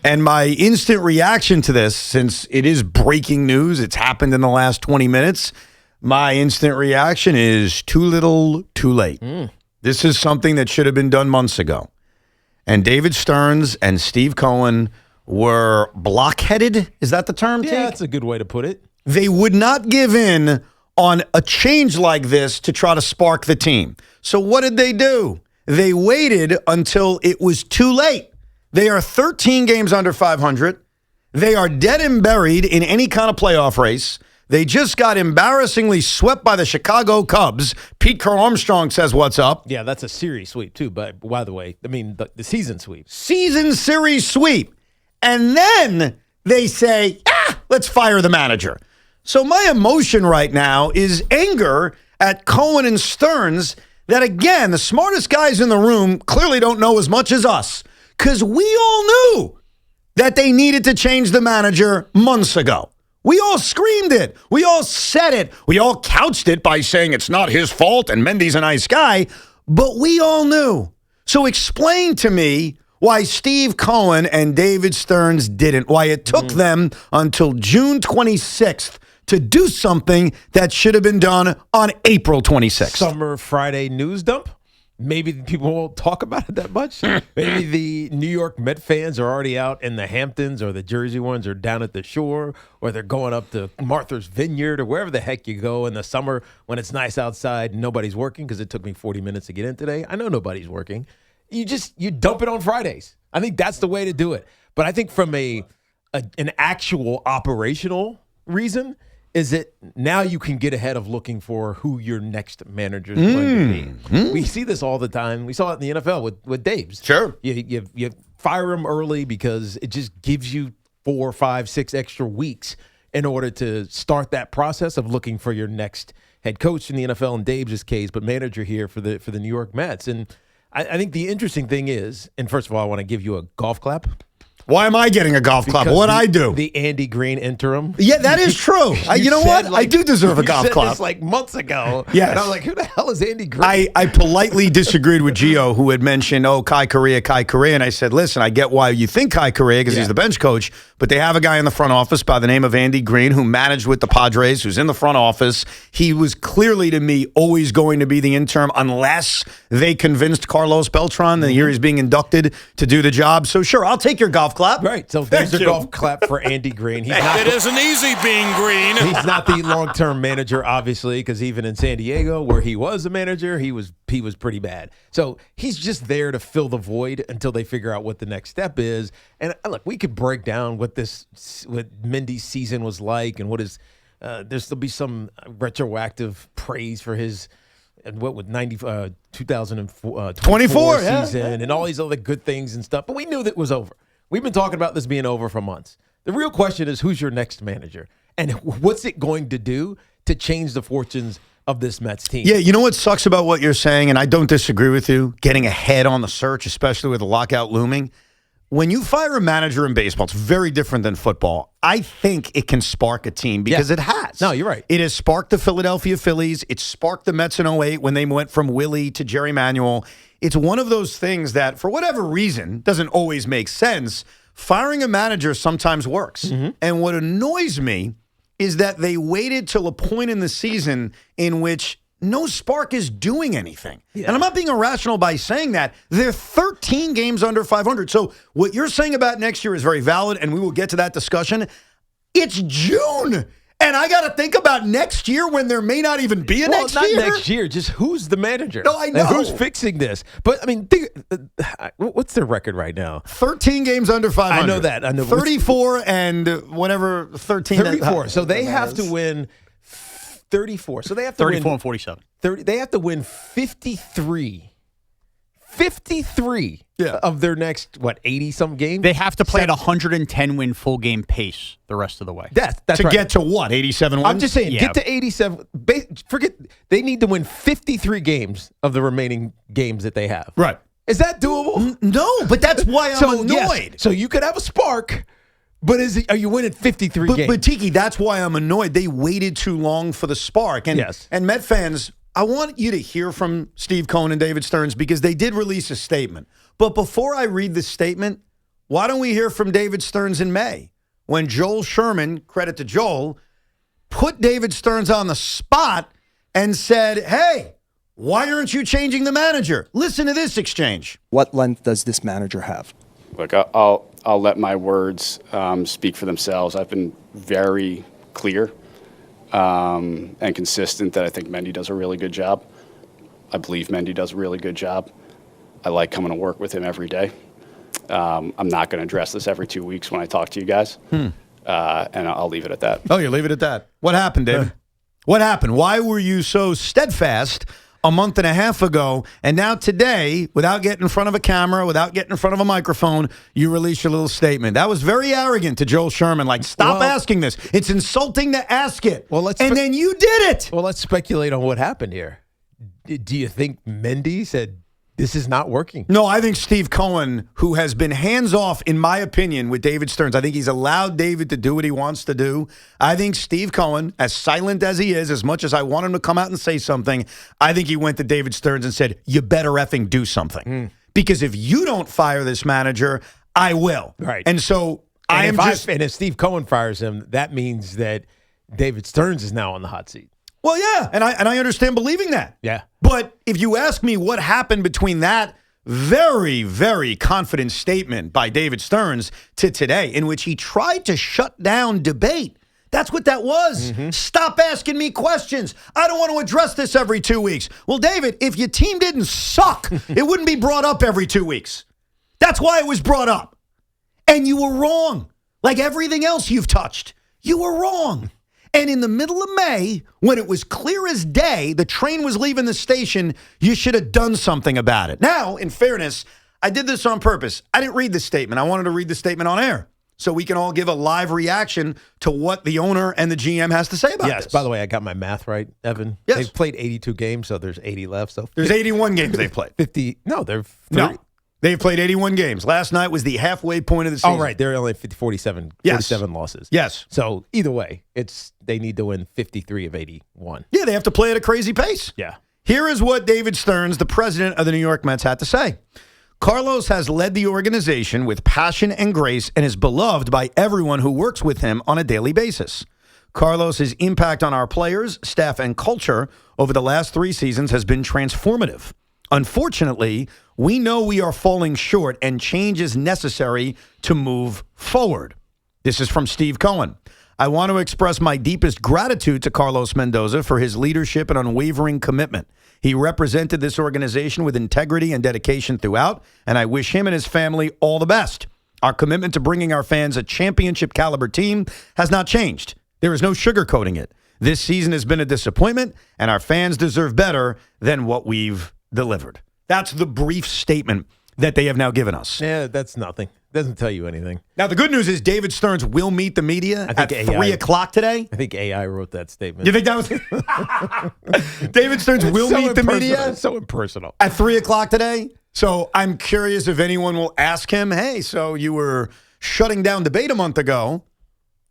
And my instant reaction to this, since it is breaking news, it's happened in the last 20 minutes, my instant reaction is too little, too late. This is something that should have been done months ago. And David Stearns and Steve Cohen were blockheaded. Is that the term, Tiki? Yeah, that's a good way to put it. They would not give in on a change like this to try to spark the team. So what did they do? They waited until it was too late. They are 13 games under 500. They are dead and buried in any kind of playoff race. They just got embarrassingly swept by the Chicago Cubs. Pete Kerr Armstrong says what's up. Yeah, that's a series sweep, too. But by the way, I mean the season sweep. Season series sweep. And then they say, let's fire the manager. So my emotion right now is anger at Cohen and Stearns that, again, the smartest guys in the room clearly don't know as much as us. Because we all knew that they needed to change the manager months ago. We all screamed it. We all said it. We all couched it by saying it's not his fault and Mendy's a nice guy. But we all knew. So explain to me why Steve Cohen and David Stearns didn't, why it took them until June 26th to do something that should have been done on April 26th. Summer Friday news dump? Maybe people won't talk about it that much. Maybe the New York Met fans are already out in the Hamptons, or the Jersey ones are down at the shore, or they're going up to Martha's Vineyard, or wherever the heck you go in the summer when it's nice outside and nobody's working, because it took me 40 minutes to get in today. I know nobody's working. You dump it on Fridays. I think that's the way to do it. But I think from an actual operational reason, is it now you can get ahead of looking for who your next manager is going to be. We see this all the time. We saw it in the NFL with Daves. Sure. You fire him early because it just gives you 4, 5, 6 extra weeks in order to start that process of looking for your next head coach in the NFL in Daves' case, but manager here for the New York Mets. And I think the interesting thing is, and first of all, I want to give you a golf clap. Why am I getting a golf clap? What'd I do? The Andy Green interim. Yeah, that is true. You know what? I do deserve a golf clap. This like months ago. Yes. And I'm like, who the hell is Andy Green? I politely disagreed with Gio, who had mentioned, Kai Correa. And I said, listen, I get why you think Kai Correa because he's the bench coach, but they have a guy in the front office by the name of Andy Green who managed with the Padres, who's in the front office. He was clearly, to me, always going to be the interim unless they convinced Carlos Beltran the year he's being inducted to do the job. So, sure, I'll take your golf clap. Right. So there's your golf clap for Andy Green. It isn't easy being green. He's not the long-term manager, obviously, because even in San Diego, where he was a manager, he was pretty bad. So he's just there to fill the void until they figure out what the next step is. And look, we could break down what Mendy's season was like, and there'll be some retroactive praise for his. And what with 2024 season and all these other good things and stuff. But we knew that it was over. We've been talking about this being over for months. The real question is, who's your next manager? And what's it going to do to change the fortunes of this Mets team? Yeah, you know what sucks about what you're saying, and I don't disagree with you, getting ahead on the search, especially with the lockout looming. When you fire a manager in baseball, it's very different than football. I think it can spark a team because it has. No, you're right. It has sparked the Philadelphia Phillies. It sparked the Mets in 08 when they went from Willie to Jerry Manuel. It's one of those things that, for whatever reason, doesn't always make sense. Firing a manager sometimes works. And what annoys me is that they waited till a point in the season in which no spark is doing anything. Yeah. And I'm not being irrational by saying that. They're 13 games under 500. So what you're saying about next year is very valid, and we will get to that discussion. It's June. And I got to think about next year when there may not even be a next year. Not next year, just who's the manager? No, I know. And who's fixing this? But, I mean, what's their record right now? 13 games under 500. I know that. I know. 34 and whatever, 13. 34. So they have to win 34. So they have to 34 win. and 47. They have to win 53. 53 of their next, 80-some games? They have to play at 110-win full game pace the rest of the way. That's to right. get to what, 87 wins? I'm just saying, Yeah. get to 87. Forget, they need to win 53 games of the remaining games that they have. Right. Is that doable? No, but that's why I'm annoyed. Yes. So you could have a spark, but are you winning 53 games? But Tiki, that's why I'm annoyed. They waited too long for the spark. And, and Met fans, I want you to hear from Steve Cohen and David Stearns because they did release a statement. But before I read the statement, why don't we hear from David Stearns in May when Joel Sherman, credit to Joel, put David Stearns on the spot and said, hey, why aren't you changing the manager? Listen to this exchange. What length does this manager have? Look, I'll let my words speak for themselves. I've been very clear and consistent that I think Mendy does a really good job. I believe Mendy does a really good job. I like coming to work with him every day. I'm not going to address this every 2 weeks when I talk to you guys, and I'll leave it at that. Oh, you leave it at that. What happened, David? What happened? Why were you so steadfast a month and a half ago, and now today, without getting in front of a camera, without getting in front of a microphone, you release your little statement? That was very arrogant to Joel Sherman. Like, stop asking this. It's insulting to ask it. Well, and then you did it. Well, let's speculate on what happened here. Do you think Mendy said, this is not working? No, I think Steve Cohen, who has been hands-off, in my opinion, with David Stearns, I think he's allowed David to do what he wants to do. I think Steve Cohen, as silent as he is, as much as I want him to come out and say something, I think he went to David Stearns and said, you better effing do something. Because if you don't fire this manager, I will. Right. And so and if Steve Cohen fires him, that means that David Stearns is now on the hot seat. Well, yeah, and I understand believing that. Yeah. But if you ask me what happened between that very, very confident statement by David Stearns to today, in which he tried to shut down debate, that's what that was. Stop asking me questions. I don't want to address this every 2 weeks. Well, David, if your team didn't suck, it wouldn't be brought up every 2 weeks. That's why it was brought up. And you were wrong. Like everything else you've touched, you were wrong. And in the middle of May, when it was clear as day, the train was leaving the station, you should have done something about it. Now, in fairness, I did this on purpose. I didn't read the statement. I wanted to read the statement on air so we can all give a live reaction to what the owner and the GM has to say about this. Yes, by the way, I got my math right, Evan. Yes. They've played 82 games, so there's 80 left. So There's 81 games they've played. 50. No, they're 30. No. They've played 81 games. Last night was the halfway point of the season. Oh, right. They're only 47 losses. Yes. So either way, they need to win 53 of 81. Yeah, they have to play at a crazy pace. Yeah. Here is what David Stearns, the president of the New York Mets, had to say. Carlos has led the organization with passion and grace and is beloved by everyone who works with him on a daily basis. Carlos's impact on our players, staff, and culture over the last 3 seasons has been transformative. Unfortunately, we know we are falling short and change is necessary to move forward. This is from Steve Cohen. I want to express my deepest gratitude to Carlos Mendoza for his leadership and unwavering commitment. He represented this organization with integrity and dedication throughout, and I wish him and his family all the best. Our commitment to bringing our fans a championship caliber team has not changed. There is no sugarcoating it. This season has been a disappointment, and our fans deserve better than what we've delivered. That's the brief statement that they have now given us. Yeah, that's nothing. Doesn't tell you anything. Now, the good news is David Stearns will meet the media at 3 o'clock today. I think AI wrote that statement. You think that was... David Stearns will meet the media? It's so impersonal. At 3 o'clock today? So I'm curious if anyone will ask him, hey, so you were shutting down debate a month ago.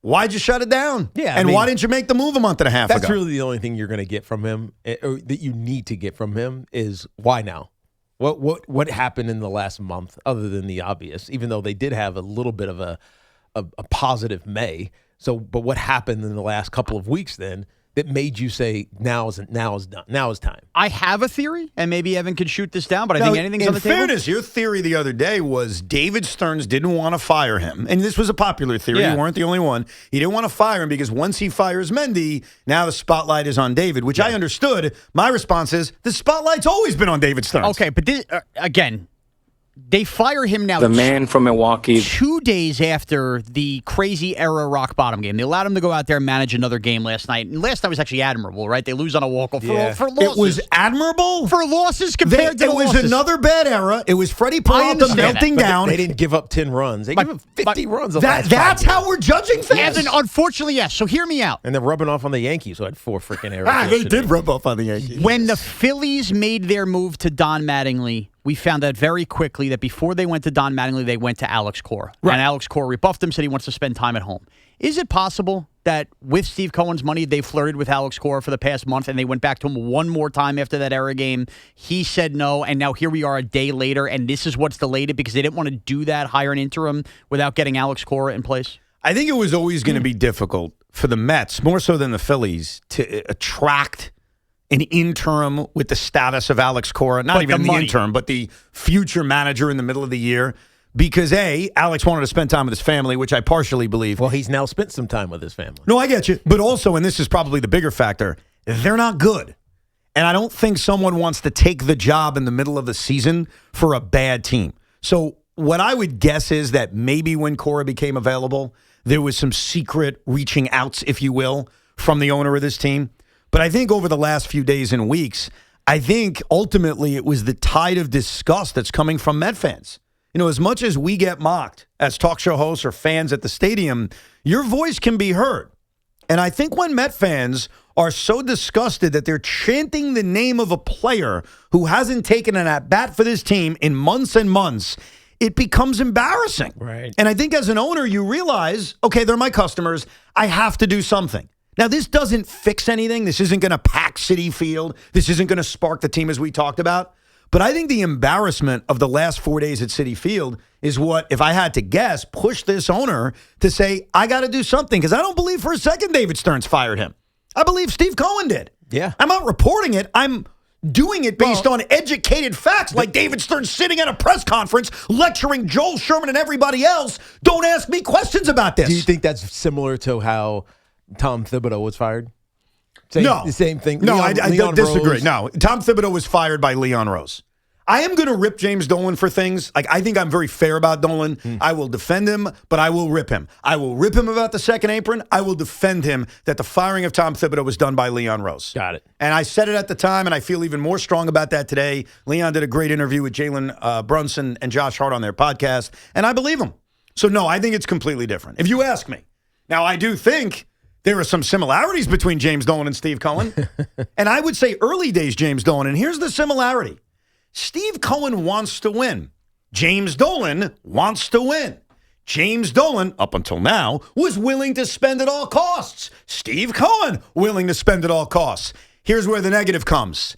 Why'd you shut it down? Yeah, and why didn't you make the move a month and a half ago? That's really the only thing you're going to get from him, or that you need to get from him, is why now? What happened in the last month, other than the obvious? Even though they did have a little bit of a positive May, but what happened in the last couple of weeks then that made you say now is done? Now is time. I have a theory, and maybe Evan could shoot this down, but I think anything's on the table. In fairness, your theory the other day was David Stearns didn't want to fire him. And this was a popular theory. Yeah. You weren't the only one. He didn't want to fire him because once he fires Mendy, now the spotlight is on David, which I understood. My response is the spotlight's always been on David Stearns. Okay, but this, again, they fire him now. The man from Milwaukee. 2 days after the crazy era rock bottom game. They allowed him to go out there and manage another game last night. And last night was actually admirable, right? They lose on a walk-off for losses. It was admirable? For losses compared to It was losses. another bad era. It was Freddie Peralta melting down. They didn't give up 10 runs. They gave up 50 runs. That's how we're judging things? Evan, unfortunately, yes. So hear me out. And they're rubbing off on the Yankees, who had 4 freaking errors. They did rub off on the Yankees. When the Phillies made their move to Don Mattingly we found out very quickly that before they went to Don Mattingly, they went to Alex Cora. Right. And Alex Cora rebuffed him, said he wants to spend time at home. Is it possible that with Steve Cohen's money, they flirted with Alex Cora for the past month and they went back to him one more time after that error game? He said no, and now here we are a day later, and this is what's delayed it because they didn't want to do that, hire an interim without getting Alex Cora in place? I think it was always going to be difficult for the Mets, more so than the Phillies, to attract an interim with the status of Alex Cora. Not even the interim, but the future manager in the middle of the year. Because, A, Alex wanted to spend time with his family, which I partially believe. Well, he's now spent some time with his family. No, I get you. But also, and this is probably the bigger factor, they're not good. And I don't think someone wants to take the job in the middle of the season for a bad team. So what I would guess is that maybe when Cora became available, there was some secret reaching outs, if you will, from the owner of this team. But I think over the last few days and weeks, I think ultimately it was the tide of disgust that's coming from Met fans. You know, as much as we get mocked as talk show hosts or fans at the stadium, your voice can be heard. And I think when Met fans are so disgusted that they're chanting the name of a player who hasn't taken an at-bat for this team in months and months, it becomes embarrassing. Right. And I think as an owner, you realize, okay, they're my customers. I have to do something. Now, this doesn't fix anything. This isn't going to pack Citi Field. This isn't going to spark the team as we talked about. But I think the embarrassment of the last 4 days at Citi Field is what, if I had to guess, pushed this owner to say, I got to do something. Because I don't believe for a second David Stearns fired him. I believe Steve Cohen did. Yeah. I'm not reporting it. I'm doing it based on educated facts, like David Stearns sitting at a press conference lecturing Joel Sherman and everybody else. Don't ask me questions about this. Do you think that's similar to how Tom Thibodeau was fired? No. The same thing. No, I disagree. Rose. No, Tom Thibodeau was fired by Leon Rose. I am going to rip James Dolan for things. Like, I think I'm very fair about Dolan. I will defend him, but I will rip him. I will rip him about the second apron. I will defend him that the firing of Tom Thibodeau was done by Leon Rose. Got it. And I said it at the time, and I feel even more strong about that today. Leon did a great interview with Jalen Brunson and Josh Hart on their podcast, and I believe him. So, no, I think it's completely different, if you ask me. Now, I do think there are some similarities between James Dolan and Steve Cohen. And I would say early days James Dolan, and here's the similarity. Steve Cohen wants to win. James Dolan wants to win. James Dolan, up until now, was willing to spend at all costs. Steve Cohen, willing to spend at all costs. Here's where the negative comes.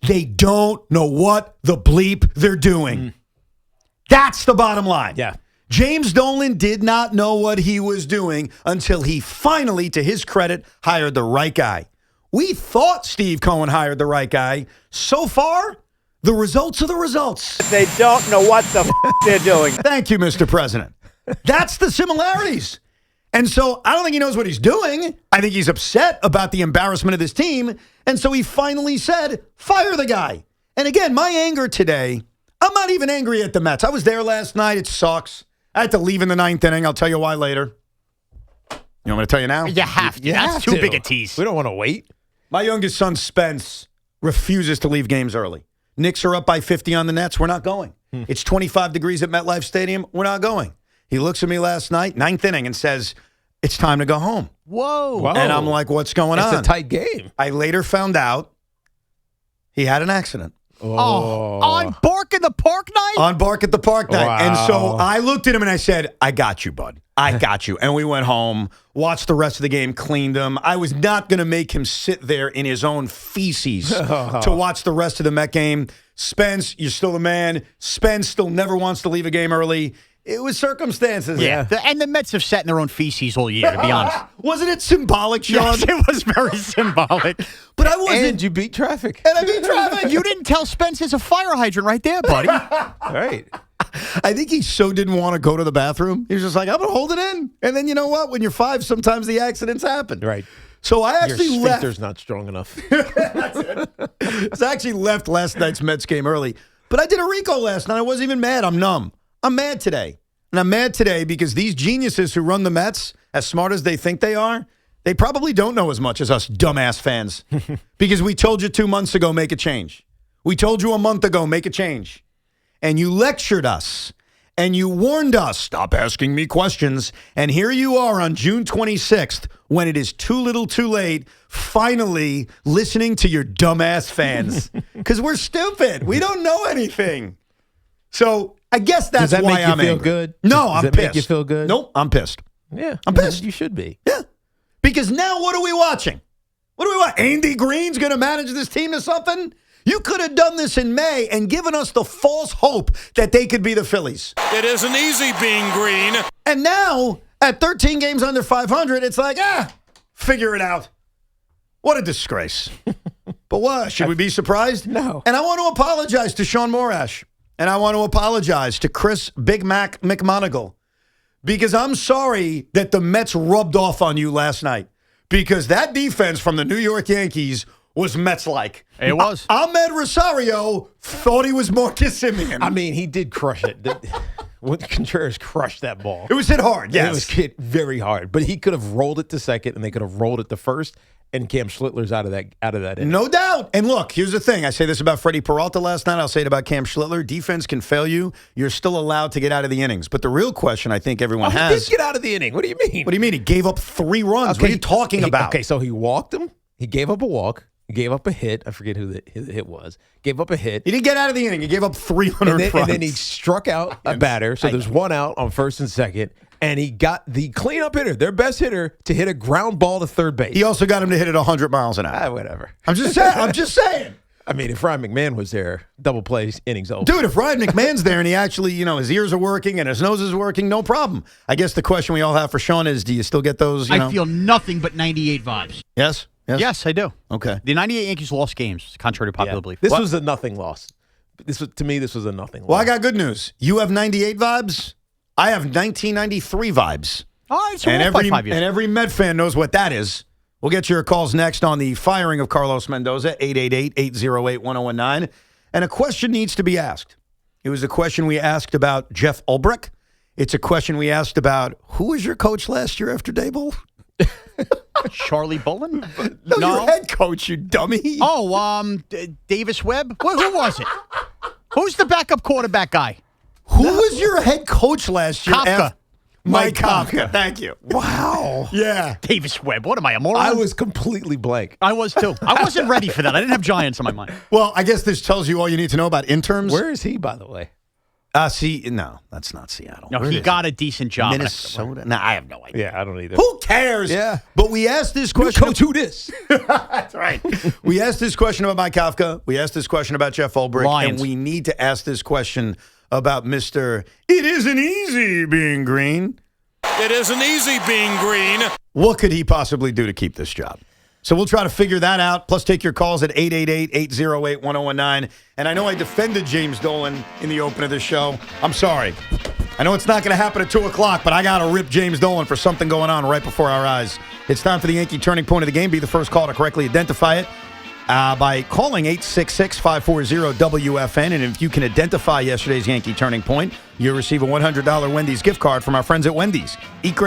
They don't know what the bleep they're doing. That's the bottom line. Yeah. James Dolan did not know what he was doing until he finally, to his credit, hired the right guy. We thought Steve Cohen hired the right guy. So far, the results are the results. They don't know what the they're doing. Thank you, Mr. President. That's the similarities. And so I don't think he knows what he's doing. I think he's upset about the embarrassment of this team. And so he finally said, fire the guy. And again, my anger today, I'm not even angry at the Mets. I was there last night. It sucks. I had to leave in the ninth inning. I'll tell you why later. You want me to tell you now? You have to. That's too big a tease. We don't want to wait. My youngest son, Spence, refuses to leave games early. Knicks are up by 50 on the Nets. We're not going. It's 25 degrees at MetLife Stadium. We're not going. He looks at me last night, ninth inning, and says, it's time to go home. Whoa. And I'm like, what's going on? It's a tight game. I later found out he had an accident. On Bark in the Park night? On Bark at the Park night. Wow. And so I looked at him and I said, I got you, bud. I got you. And we went home, watched the rest of the game, cleaned him. I was not going to make him sit there in his own feces to watch the rest of the Met game. Spence, you're still the man. Spence still never wants to leave a game early. It was circumstances. Yeah. And the Mets have sat in their own feces all year, to be honest. Wasn't it symbolic, Shaun? Yes, it was very symbolic. But I wasn't. And you beat traffic. And I beat traffic. You didn't tell Spence there's a fire hydrant right there, buddy. All right. I think he so didn't want to go to the bathroom. He was just like, I'm going to hold it in. And then you know what? When you're 5, sometimes the accidents happen. Right. So I actually Your left. sphincter's not strong enough. I actually left last night's Mets game early. But I did a Rico last night. I wasn't even mad. I'm numb. I'm mad today. And I'm mad today because these geniuses who run the Mets, as smart as they think they are, they probably don't know as much as us dumbass fans. Because we told you 2 months ago, make a change. We told you a month ago, make a change. And you lectured us. And you warned us, stop asking me questions. And here you are on June 26th, when it is too little too late, finally listening to your dumbass fans. Because we're stupid. We don't know anything. So I guess that's Does that why make you I'm feel angry. good? No, Does I'm that pissed. make you feel good? Nope, I'm pissed. Yeah. I'm pissed. You should be. Yeah. Because now what are we watching? What do we want? Andy Green's going to manage this team to something? You could have done this in May and given us the false hope that they could be the Phillies. It isn't easy being green. And now, at 13 games under 500, it's like, figure it out. What a disgrace. But what? Should we be surprised? No. And I want to apologize to Shaun Morash. And I want to apologize to Chris Big Mac McMonagle. Because I'm sorry that the Mets rubbed off on you last night. Because that defense from the New York Yankees was Mets-like. It was. Ahmed Rosario thought he was Marcus Semien. I mean, he did crush it. When Contreras crushed that ball. It was hit hard, yes. It was hit very hard. But he could have rolled it to second, and they could have rolled it to first, and Cam Schlittler's out of that inning. No doubt. And look, here's the thing. I say this about Freddie Peralta last night. I'll say it about Cam Schlittler. Defense can fail you. You're still allowed to get out of the innings. But the real question I think everyone He has. did get out of the inning. What do you mean? What do you mean? He gave up 3 runs. What are you talking about? Okay, so he walked him. He gave up a walk. He gave up a hit. I forget who the hit was. Gave up a hit. He didn't get out of the inning. He gave up 300 runs. And then he struck out a batter. So there's one out on first and second. And he got the cleanup hitter, their best hitter, to hit a ground ball to third base. He also got him to hit it 100 miles an hour. Whatever. I'm just saying. I mean, if Ryan McMahon was there, double play, innings over. Dude, if Ryan McMahon's there and he actually, his ears are working and his nose is working, no problem. I guess the question we all have for Shaun is, do you still get those, I feel nothing but 98 vibes. Yes? Yes, I do. Okay. The 98 Yankees lost games, contrary to popular belief. This was a nothing loss. To me, this was a nothing loss. Well, I got good news. You have 98 vibes. I have 1993 vibes. All right, so we're off by 5 years. And every Met fan knows what that is. We'll get your calls next on the firing of Carlos Mendoza, 888-808-1019. And a question needs to be asked. It was a question we asked about Jeff Ulbrich. It's a question we asked about, who was your coach last year after Daboll? Charlie Bullen? No, your head coach, you dummy. Oh, Davis Webb? Who was it? Who's the backup quarterback guy? Who was your head coach last year? Kafka. Mike Kafka. Thank you. Wow. Yeah. Davis Webb. What am I, a moron? I was completely blank. I was too. I wasn't ready for that. I didn't have Giants on my mind. Well, I guess this tells you all you need to know about interns. Where is he, by the way? No, that's not Seattle. No, Where he is got a decent job. Minnesota? No, I have no idea. Yeah, I don't either. Who cares? Yeah. But we asked this question. Coach, who this? That's right. We asked this question about Mike Kafka. We asked this question about Jeff Ulbrich. Lions. And we need to ask this question about Mr. It isn't easy being green. It isn't easy being green. What could he possibly do to keep this job? So we'll try to figure that out. Plus, take your calls at 888-808-1019. And I know I defended James Dolan in the open of this show. I'm sorry. I know it's not going to happen at 2 o'clock, but I got to rip James Dolan for something going on right before our eyes. It's time for the Yankee turning point of the game. Be the first call to correctly identify it by calling 866-540-WFN. And if you can identify yesterday's Yankee turning point, you'll receive a $100 Wendy's gift card from our friends at Wendy's. Eat great.